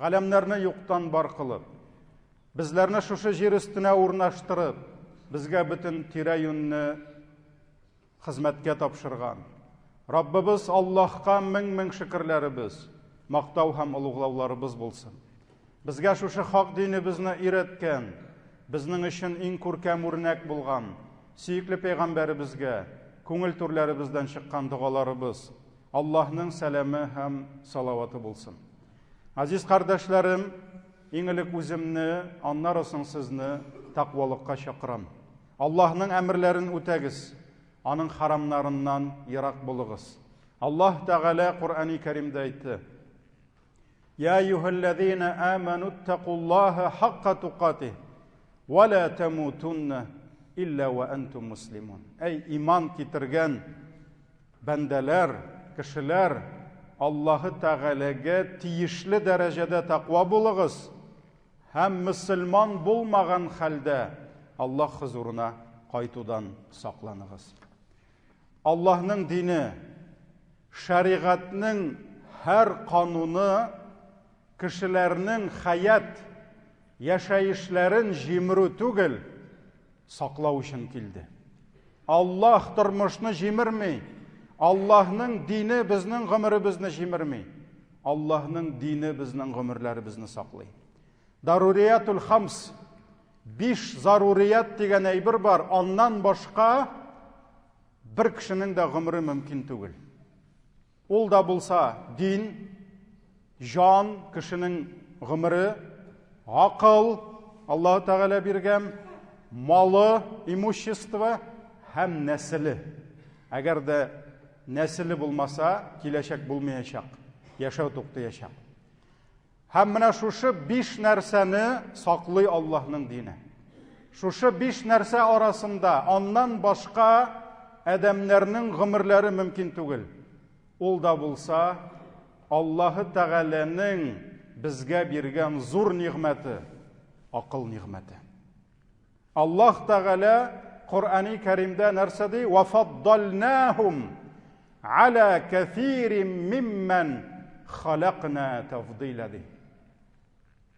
галәмнәрне юктан бар кылып, безләрне шушы җир өстенә урнаштырып, безгә бөтен тирә-юньне хезмәткә тапшырган. Раббыбыз Аллаһка мең шөкерләребез, мактау һәм улуглауларыбыз булсын. Безгә шушы хак динебезне өйрәткән, безнең өчен иң күркәм үрнәк булган, сөекле пәйгамбәребезгә күңел түрләребездән чыккан дугаларыбыз Аллаһның сәламе һәм салаваты булсын. Азиз кардәшләрем, иң элек үземне, аннары соң сезне тақвалыкка чакырам. Аллаһның әмерләрен үтәгез, аның харамнарыннан ерак булыгыз. Аллаһ Тәгалә Кур'ан-ы Кәримдә әйтте: «Я аyyuhallazina amanu taqullahu haqqa tuqatih wa la tamutunna illa wa antum muslimun». Әй иман китергән бәндәләр, кешеләр, Аллаһы Тәгаләгә тиешле дәрәҗәдә тақва булыгыз һәм мөселман булмаган хәлдә Аллаһ хузурына кайтудан сакланыгыз. Аллаһның дине, шәригатьнең һәр кануны кешеләрнең хаят, яшәешләрен җимерү түгел, саклау өчен килде. Аллаһ тормышны җимерми, Аллаһның дине безнең гомеребезне җимерми. Аллаһның дине безнең гомерләребезне саклый. Даруриятул хамс, 5 зарурият дигән әйбер бар, аннан башка бер кешенең дә гомере мөмкин түгел. Ул да булса дин, жан, кешенең гомере, акыл, Аллаһ Тәгалә биргән, малы, имущество һәм нәселе. Әгәр дә нәселе булмаса, киләчәк булмаячак, яшәү туктаячак. Һәм менә шушы 5 нәрсәне саклый Аллаһның дине. Шушы 5 нәрсә арасында аннан башка адәмнәрнең гомерләре мөмкин түгел. Ул да булса Аллаһы Тәгаләнең безгә биргән зур нигъмәте, акыл нигъмәте. Аллаһ Тәгалә Кур'ан-ы Кәримдә нәрсә ди? «Ва фаддалнахум аля кәсирин миммән халакна тафдила» ди.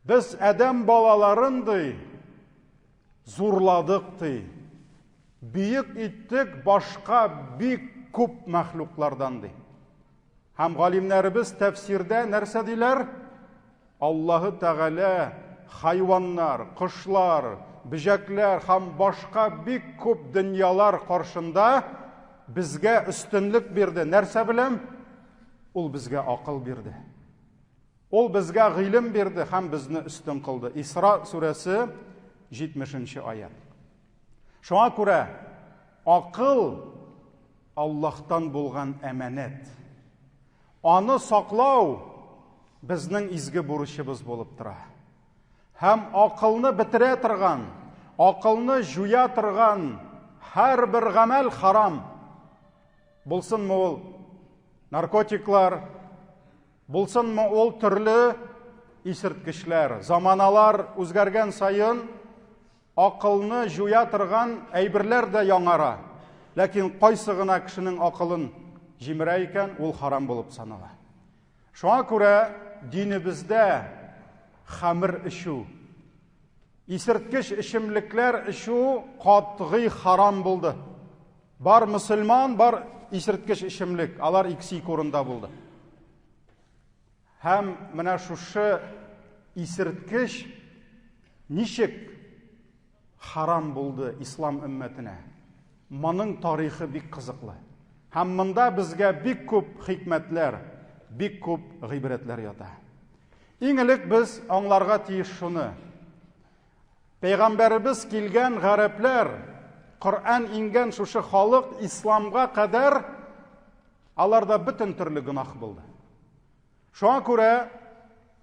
Без адәм балаларын ди зурладык ди. Бийек иттек башка бик күп мәхлуклардан ди. Һәм галимнәребез тәфсирдә нәрсә диләр? Аллаһы Тәгалә хайваннар, кошлар, бөҗәкләр һәм башка бик күп дөньялар каршында безгә өстенлек бирде. Нәрсә белән? Ул безгә акыл бирде. Ул безгә гыйлем бирде һәм безне өстен кылды. Исра сүрәсе 70-нче аят. Шуңа күрә акыл Аллаһтан булган әманәт. Аны саклау безнең изге бурычыбыз булып тора. Һәм акылны бетерә торган, акылны жуя торган һәр бер гамәл харам. Булсынмы ул наркотиклар, булсынмы ул төрле исерткечләр. Заманалар үзгәргән сайын акылны жуя торган әйберләр дә яңара. Ләкин кайсы гына кешенең акылын җимерә икән, ул харам булып санала. Шуңа күрә динебездә хамыр эшу, исерткеч эчемлекләр эшу катгый харам булды. Бар мөселман, бар исерткеч эчемлек, алар икесе урында булды. Һәм менә шушы исерткеч ничек харам булды ислам өммәтенә? Моның тарихы бик кызыклы. Һәм монда безгә бик күп хикмәтләр, бик күп гыйбрәтләр ята. Иң элек без аңларга тиеш шуны. Пәйгамбәребез килгән гарәпләр, Коръан ингән шушы халык исламга кадәр аларда бөтен төрле гынах булды. Шуңа күрә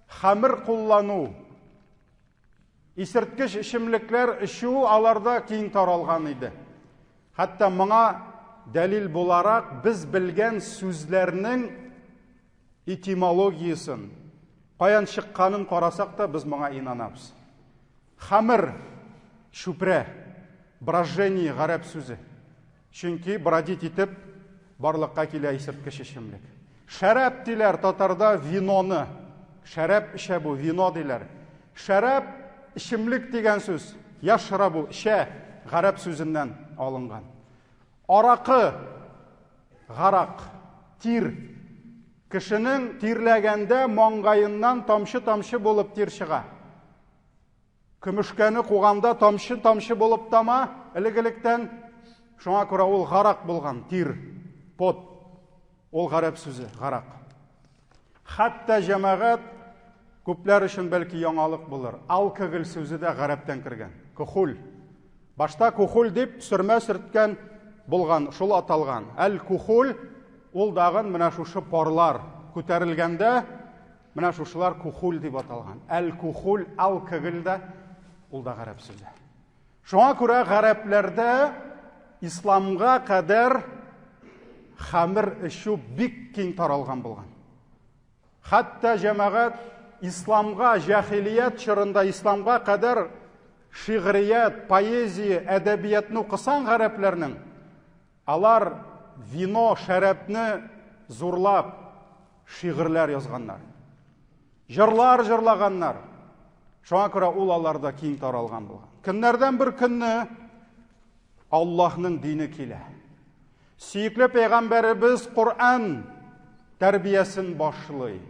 хамыр куллану, исерткеч эчемлекләр эчү аларда киң таралган иде. Хәтта моңа дәлил буларак без белгән сүзләрнең этимологиясын, каян чыкканын карасак та без моңа инанабыз. Хамыр, шүпрә, брожение гарәп сүзе. Чөнки бродить итеп барлыкка килә исерткеч эчемлек. Шәраб диләр татарда виноны. Шәрәп ішә бу, вино диләр. Шәрәп ішімлік деген сөз. Яшрабу, ішә, ғәрәп сөзінен алынған. Арақы, ғарақ, тир. Кішінің тирләгәндә маңғайыннан тамшы-тамшы болып тир шыға. Көмішкәні қуғанда тамшы-тамшы болып тама, ілігіліктен шуңа күрә ол ғарақ болған, тир, пот. Ол ғәрәп сөзі, ғарақ. Хатта жәмәғәт күпләр үшін бәлки яңалык булыр. Алкоголь сөзі дә ғәрәптән кірген. Кухул. Башта кухул деп сүрмә сүрткән болған, шул аталған. Әл-кухул ол дағын менә шушы парлар күтәрелгәндә, менә шушылар кухул деп аталған. Әл-кухул, алкоголь да ол да ғәрәп сөзі. Шуңа күрә ғәрәпләрдә исламға қадәр хамыр ішу бик киң таралған болған. Хатта жәмәғәт исламға, жәхилият чорында исламға қадәр шиғрият, поэзия, әдәбиятны оқысан ғәрәпләрнең, алар вино, шәрәпне зурлап шиғырлар язганнар. Жырлар жырлағаннар. Шуңа күрә ул аларда киң таралған болған. Көннәрдән бер көнне Аллаһның дине килә. Сөйекле пәйгамбәребез Коръан тәрбиясен башлый.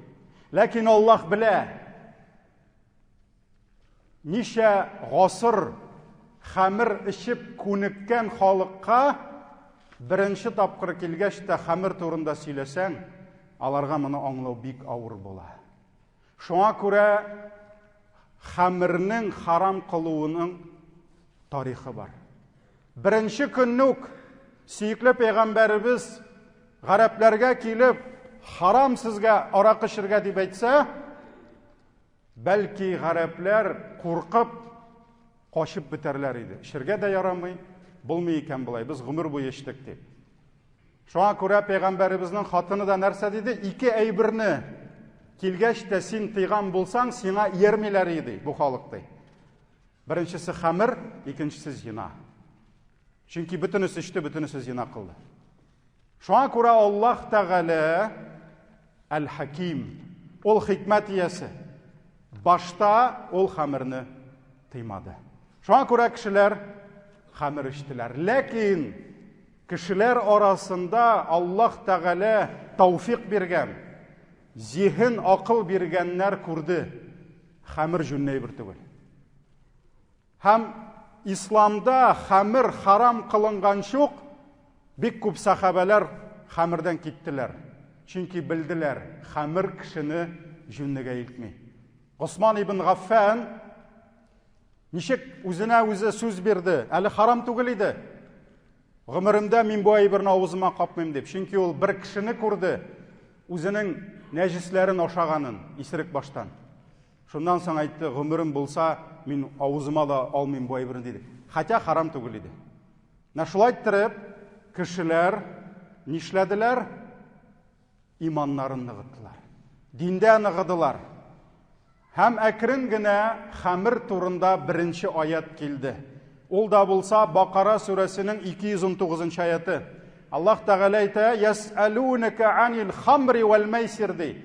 Ләкин Аллаһ белә, ничә гасыр хамыр ішеп күнеккән халыкка беренче тапкыр килгәч тә хамыр турында сөйләсәң, аларга моны аңлау бик авыр була. Шуңа күрә хамырның харам кылуының тарихы бар. Беренче көннүк сөйекле пәйгамбәребез гарәпләргә килеп, харам сезгә аракы эчәргә дип әйтсә, бәлки гарәпләр куркып качып бетәрләр иде. Эчәргә дә ярамый, булмый икән булай, без гомер буе эчтек дип. Шуңа күрә пәйгамбәребезнең хатыны да нәрсә диде? Ике әйберне килгәч тә син тыйган булсаң, сиңа йөрмиләр иде бу халыкты. Беренчесе хамыр, икенчесе зина. Чөнки бөтенесе эчте, бөтенесе зина кылды. Шуңа күрә Аллаһ Тәгалә Әл-Хаким, ул хикмәт иясе. Башта ул хамырны тыймады. Шуңа күрә кешеләр хамыр эчтеләр. Ләкин кешеләр арасында Аллаһ Тәгалә тауфик биргән, зиһен, акыл биргәннәр күрде. Хамыр җүннәй бер түгел. Һәм исламда хамыр харам кылынган шук, бик күп сахабалар хамырдан киттеләр. Чөнки белделәр, хамыр кешене җүннегә илтми. Усман ибн Гаффан ничек үзенә үзе сүз бирде, әле харам түгел иде. Гомеремдә мин бу әйберне авызыма капмыйм дип, чөнки ул бер кешене күрде, үзенең нәҗисләрен ашаганын, исерек баштан. Шундан соң әйтте, гомерем булса, мин авызыма да алмыйм бу әйберне диде. Хәтта харам түгел иде. Шулай итеп, кешеләр нишләделәр? Иманнарын ныгыттылар. Диндә ныгыдылар. Һәм әкрен генә хамыр турында беренче аят килде. Ул да булса Бакара сүрәсенең 219-нчы аяты. Аллаһ Тәгалә әйтә: "Яс'алунка анил хамри вал майсир" ди.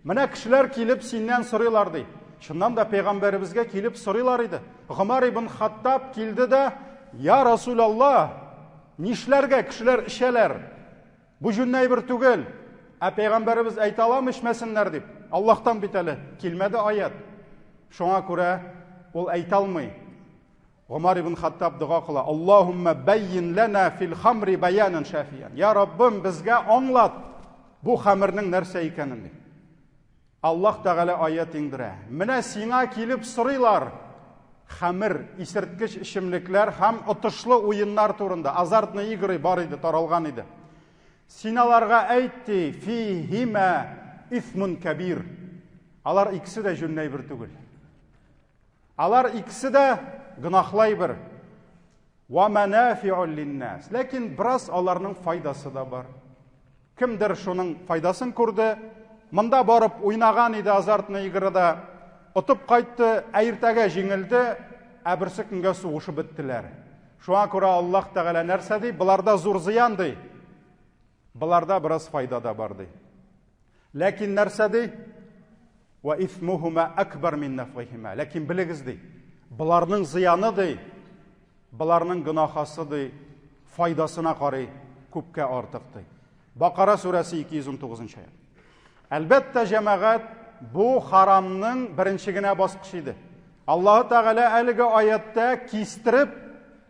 Менә кешеләр килеп синнән сорыйлар ди. Шуннан да пәйгамбәребезгә килеп сорыйлар иде. Гомар ибн Хаттаб килде дә: "Я Расулаллаһ, нишләргә кешеләр ишәләр? Бу җүннәй бер түгел. Ә пәйгамбәребез әйтә аламы ишмәсеннәр дип. Аллаһтан бит әле килмәде аят. Шуңа күрә ул әйтә алмый." Гомар ибн Хаттаб дуга кыла: "Аллаһумма баййин лана фил хамри баянан шафиян." Я Раббым, безгә аңлат бу хамырның нәрсә икәнен ди. Аллаһ Тәгалә аят иңдерә. Менә сиңа килеп сорыйлар хамыр, исерткеч ичемлекләр һәм отышлы уеннар турында. Азартны игры бар иде, таралган иде. Син аларга әйтти: "Фихима исмун кабир." Алар икесе дә җүннәй бер түгел. Алар икесе дә гынахлай бер. Ва манафи'у линнас. Ләкин брас аларның файдасы да бар. Кемдер шуның файдасын күрде, монда барып уйнаган иде азартны играда, отып кайтты, әйртәгә җиңелде, ә берсе көнгә сугышып беттеләр. Шуңа күрә Аллаһ Тәгалә нәрсә ди? Буларда зур зыян ди. Буларда бераз файда да бар ди. Ләкин нәрсә ди? Ва исмухума акбар мин нафихима. Ләкин билегез ди, буларның зыяны ди, буларның гынахасы ди, файдасына карый күпкә артык ди. Бакара сүрәсе 219 аят. Әлбәттә, җәмәгать, бу харамның беренче генә баскычы иде. Аллаһ Тәгалә әлеге аятта кистереп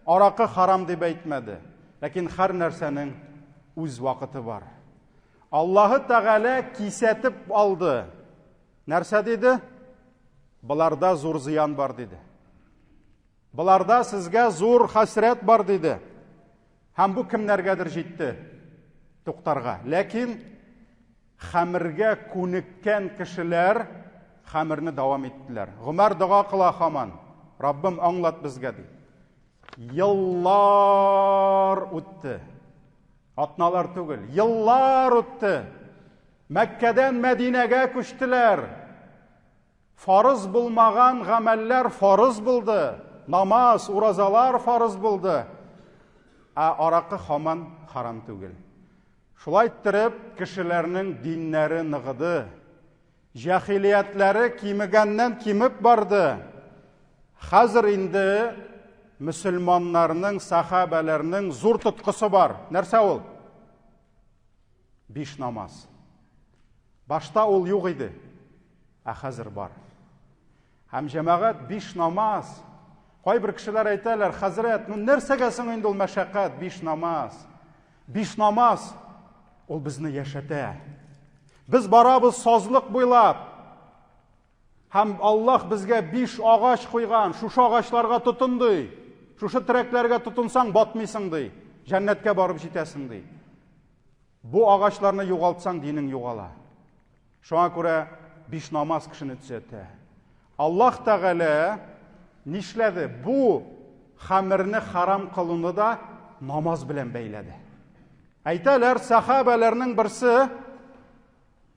аракы харам дип әйтмәде. Ләкин һәр нәрсәнең үз вакыты бар. Аллаһ Тәгалә кисәтеп алды. Нәрсә диде? Буларда зур зыян бар диде. Буларда сезгә зур хәсрәт бар диде. Һәм бу кемнәргәдер җитте? Туктарга. Ләкин хәмергә күнеккән кешеләр хәмерне дәвам иттеләр. Гомәр дуга кыла һаман. Раббым, аңлат безгә ди. Еллар үтте. Атналар түгел. Еллар үтте. Мәккәдән Мәдинәгә күчтеләр. Фарыз булмаган гамәлләр фарыз булды. Намаз, уразалар фарыз булды. Аракы һаман харам түгел. Шулай иттереп, кешеләрнең диннәре ныгыды. Җахилиятләре кимегәннән кимеп барды. Хәзер инде мөселманнарның, сахабаларның зур тоткысы бар. Нәрсә ул? 5 намаз. Башта ул юк иде, хәзер бар. Һәм җәмәгать 5 намаз. Кайбер кешеләр әйтәләр, хәзрәт, нәрсәгә соң инде ул мәшәкать 5 намаз? 5 намаз ул безне яшәтә. Biz барабыз сазлык буйлап. Һәм Аллаһ безгә 5 агач куйган. Шушы агачларга тотын ди. Шушы терәкләргә тотынсаң батмыйсың ди. Җәннәткә барып җитәсең ди. Бу агачларны югалтсаң динең югала. Шуңа күрә 5 намаз кешене төзәтә. Аллаһ Тәгалә нишләде? Бу хәмерне харам кылуны да намаз белән бәйләде. Әйтәләр, сахабаларның берсе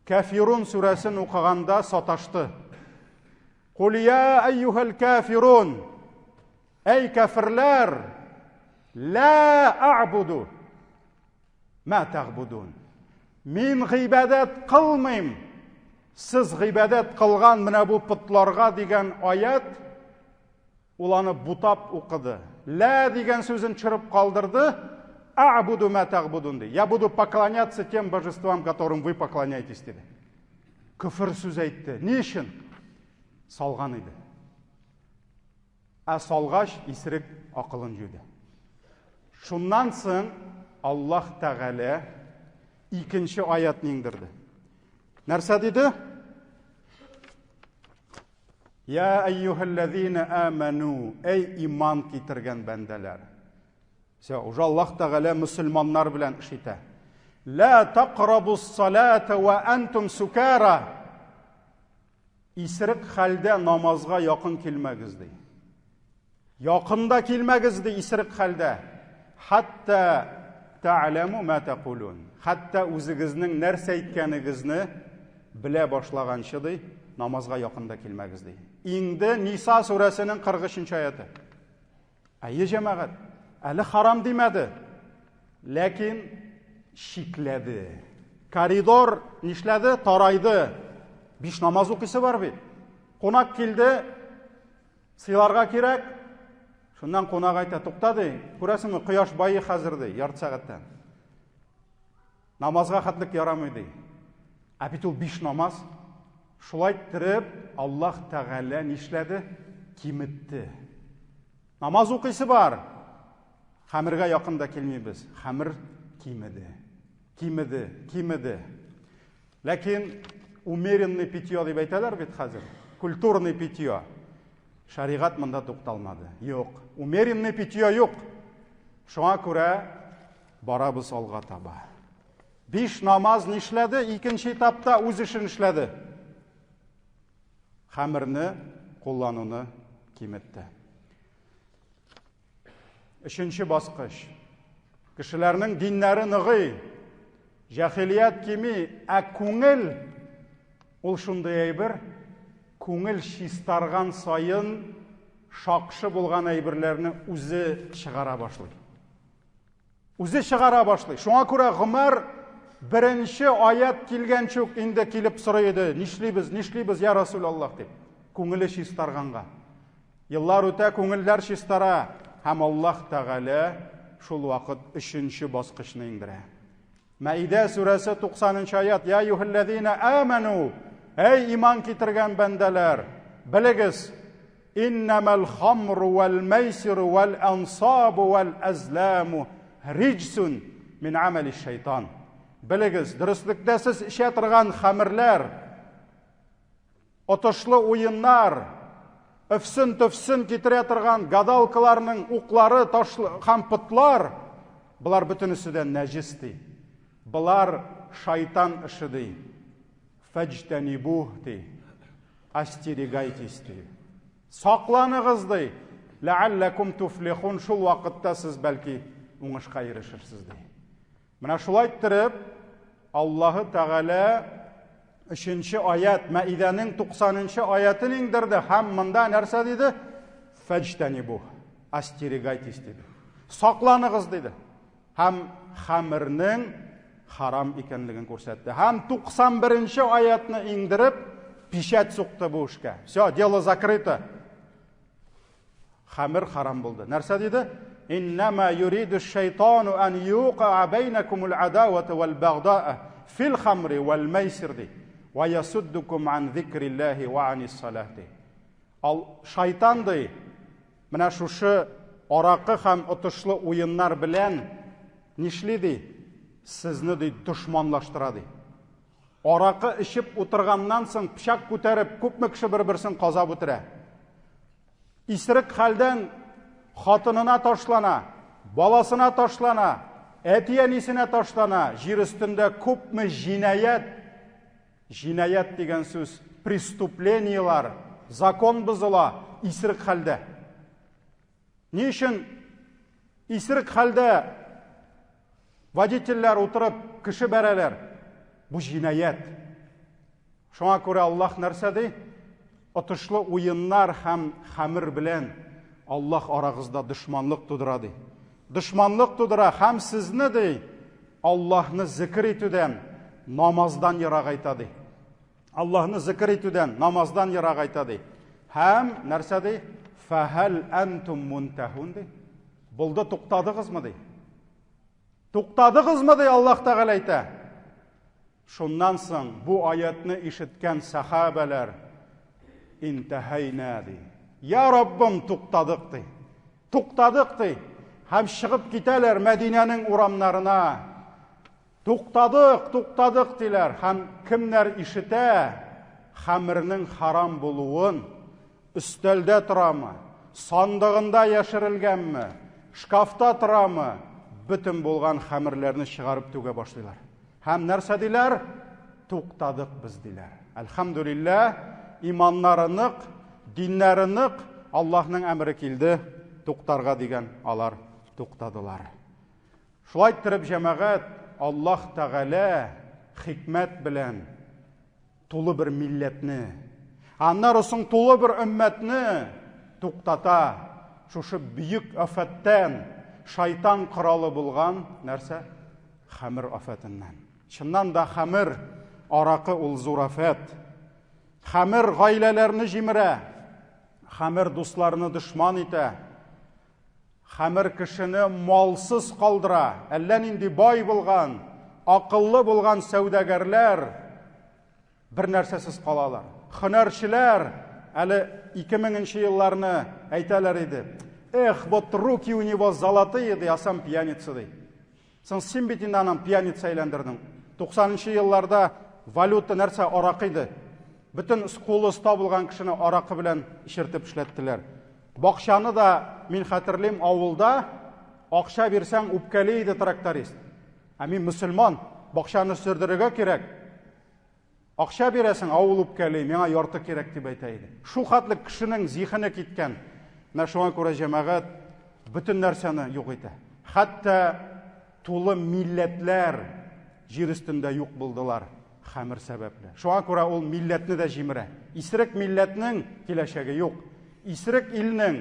Кафирун сүрәсен укыганда саташты. Кул я айюхал кафирун. Эй кафирләр, ла а'буду ма та'будун. Мин гыйбадат кылмыйм. Сез гыйбадат кылган менә бу путларга дигән аят уланы бутап укыды. Ла дигән сүзен чырып калдырды. А'буду ма та'будун. Я буду поклоняться тем божествам, которым вы поклоняетесь, диде. Күфр сүз әйтте. Ни өчен? Салган иде. Салгач исерек акылын җуйды. Шуннан соң Аллаһ Тәгалә икенче аятны иңдерде. Нәрсә диде? Я айюхаллазина аману, эй иман китергән бәндәләр. Уже Аллаһ Тәгалә мөселманнар белән эш итә. Ла тaqrabus-салата ва антум сукара. Исерек хәлдә намазга якын килмәгез ди. Якында килмәгез ди исерек хәлдә. Хатта ta'lamu ма тaqulun. Хатта үзегезнең нәрсә әйткәнегезне белә башлаганчы ди, намазга якында килмәгез ди. Инде Ниса сүрәсенең 43-нче аяты. Әйе җәмәгать, әле харам димәде, ләкин шикләде. Коридор нишләде? Тарайды. 5 намаз укыйсы бар бит. Кунак килде, сыйларга кирәк. Шуннан кунак әйтә, туктады. Күрәсеңме, кояш байы хәзер ди, ярты сәгатьтән. Намазга хәтлек ярамый ди. Бит ул 5 намаз. Шулай иттереп, Аллаһ Тәгалә нишләде? Киметте. Намаз укыйсы бар. Хәмергә якында килмибез. Хәмер кимеде. Кимеде. Ләкин умеренный питье дип әйтәләр бит хәзер. Культурный питье. Шаригать монда тукталмады. Юк. Умеренный питье юк. Шуңа күрә барабыз алга таба. 5 намаз нишләде? Икенче этапта үз эшен эшләде. Хәмерне куллануны киметте. Өченче баскыч. Кешеләрнең диннәре ныгый. Җахилият кими, күңел ул шундый әйбер, күңел чистарган сайын шакшы булган әйберләрне үзе чыгара башлый. Шуңа күрә Гомәр Birinchi oyat kelgancha inda kelib so'raydi, "Nishlibіз, ya Rasululloh" deb. Ko'ngili шистарганга. Yillar o'ta ko'ngillar shistara, ham Alloh Taala shul vaqt 3-chi bosqichni indira. Maida surasi 90-oyat: "Ya ayyuhallazina amanu" Ey iymon keltirgan bandalar, biligiz, innamal khamru wal maisiru wal ansabu wal azlamu rijsun min amali shayton. Biligiz, durustlikda siz ishatirgan xamirlar, otishli o'yinlar, öfsin ketire turgan gadalkalarning o'qlari, qampitlar, bular butunisidan najisdi. Bular shayton ishidir. Fajtanibuh de. Astirigaytis de. Saqlanıgız de. La'allakum tuflihun. Şul vaqtda siz balki o'ngishga erishirsiz de. Mana shulay ayttirib, Alloh Taala 3-oyat Maidaning 90-oyatini indirdi. Ham munda narsa dedi? Fajtanibuh. Astirigaytis dedi. Saqlanıgız dedi. Ham xamirning haram ekanligini ko'rsatdi. Ham 91-oyatni indirib, pishat so'qdi bu ishga. Всё, дело закрыто. Xamir haram bo'ldi. Narsa dedi? Innama yuridu ash-shaytonu an yuqa baynakumul adawata wal baghdaa'a fil khamri wal maisir va yasuddukum an zikrillahi va anis salati. Shayton dey, mana shu oraqi ham o'tishli o'yinlar bilan nishlidi? Sizni de dushmanlashtiradi. Oraqi ishib o'tirgandan so'ng pishak ko'tarib, ko'pmi kishi bir-birsini qozab o'tira. Isriq haldan xotinina tashlana, bolasina tashlana, etiyanisina tashlana, yer ustida ko'pmi jinoyat degan so'z, prestupleniylar, zakon buzila isriq halda. Ne uchun isriq halda Vaditellar o'tirib kishi baralar. Bu jinoyat. Shunga ko'ra Alloh narsa dey? Otishli o'yinlar ham xamir bilan Alloh orag'izda dushmanlik tudiradi. Dushmanlik tudira ham sizni dey Allohni zikr etuvdan, namozdan yiroq aytadi. Allohni zikr etuvdan, namozdan yiroq aytadi. Ham narsa dey? Fahal antum muntahun dey. Bo'ldi, to'xtadingizmi dey? To'xtadingizmi dey Alloh Taala ayta. Shundan so'ng bu oyatni eshitgan sahobalar intahayna dey. Ya Rabbim, to'xtadik dey. To'xtadik dey. Ham chiqib ketalar Madinaning uramlarına. To'xtadik deylar. Ham kimlar eshita xamirning harom bo'luwin, ustalda turami, sandig'inda yashirilganmi, shkafda turami, bütün bo'lgan xamirlarni chiqarib tuga boshlaylar. Ham narsa deylar? To'xtadik biz deylar. Alhamdulillah, iymonlarining, dinlarining Allohning amri keldi, to'xtarga degan alar to'xtadilar. Shulay aytib jamoat, Alloh Taala hikmat bilan to'li bir millatni, annarosin to'li bir ummatni to'xtata, shu buyuk ofatdan, shayton qiroli bo'lgan narsa xamir ofatidan. Shundan da xamir oraqi ul zurafat. Xamir oilalarni jimira, xamir do'stlarni dushman eta. Xamir kishini molsiz qoldira. Allan indi boy bo'lgan, aqlli bo'lgan savdogarlar bir narsasiz qolalar. Hunarchilar hali 2000-yillarni aytalar edi. Вот руки у него золотые, а сам пьяница. Sen Simbetinden piyaniца aylandirdin. 90-yillarda valyuta narsa oraq edi. Bütün qo'li ustobilgan kishini oraqi bilan ishirtib ishlatdilar. Boqshani da men xatirlayim, ovulda oqsha bersang o'pkalaydi traktorist. Men musulmon, boqshani surdiriga kerak. Oqsha berasan, ovul o'pkalay, menga yorti kerak deb aytaydi. Shu xatlik kishining zihni ketgan. Mana shunga ko'ra jamoat bütün narsani yo'q etdi. Hatto to'li millatlar yer ustida yo'q bo'ldilar xamir sababli. Shunga ko'ra ol millatni da jimira. Isriq millatning kelashagi yo'q. Isriq ilning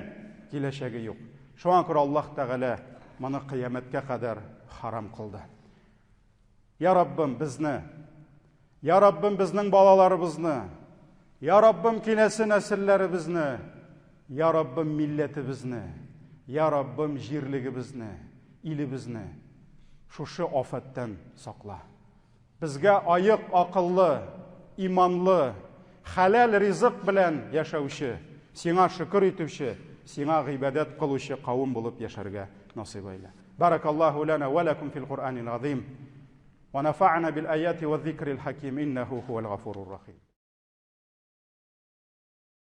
kelashagi yo'q. Shunga ko'ra Alloh Taala mana qiyomatga qadar harom qildi. Ya Rabbim bizne, Ya Rabbim bizning balalarыбызны, Ya Rabbim kelesi nesillerimizni, Ya Rabbim milletimizni, Ya Rabbim jirligimizni, ilimizni şuшы afetten sakla. Bizge ayık, akıllı, imanlı, halal rızık bilen yaşauşu, Сиңа шүкір етуші, Сиңа ғибадат қылушы қауым болып yaşarga nasip eyle. Barakallahu lana wa lakum fil Qur'anil azim. Wa nafa'na bil ayati wa dhikril hakim innahu huwal ghafurur rahim.